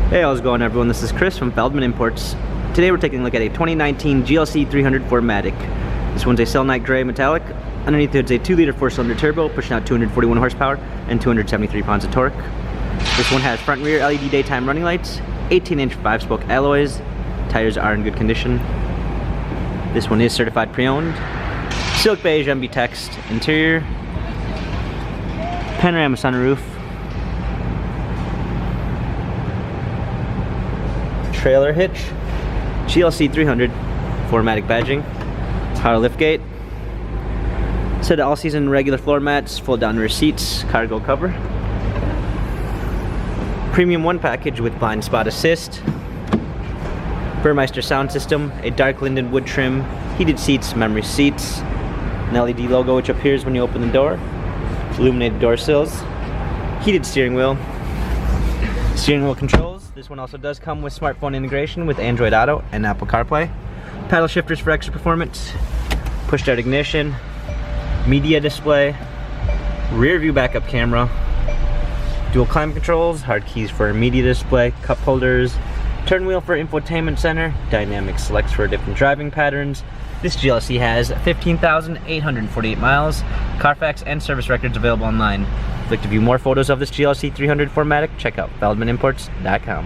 Hey, how's it going everyone? This is Chris from Feldmann Imports. Today we're taking a look at a 2019 GLC 300 4MATIC. This one's a Selenite Gray metallic. Underneath it's a 2-liter 4-cylinder turbo, pushing out 241 horsepower and 273 pounds of torque. This one has front and rear LED daytime running lights, 18-inch 5-spoke alloys. Tires are in good condition. This one is certified pre-owned. Silk beige MB text interior. Panorama sunroof. Trailer hitch, GLC 300 4MATIC badging, power liftgate, set of all-season regular floor mats, fold down rear seats, cargo cover, premium 1 package with blind spot assist, Burmeister sound system, a dark linden wood trim, heated seats, memory seats, an LED logo which appears when you open the door, illuminated door sills, heated steering wheel controls. This one also does come with smartphone integration with Android Auto and Apple CarPlay. Paddle shifters for extra performance, push start ignition, media display, rear view backup camera, dual climate controls, hard keys for media display, cup holders, turn wheel for infotainment center, dynamic selects for different driving patterns. This GLC has 15,848 miles, Carfax and service records available online. If you'd like to view more photos of this GLC 300 4MATIC, check out feldmannimports.com.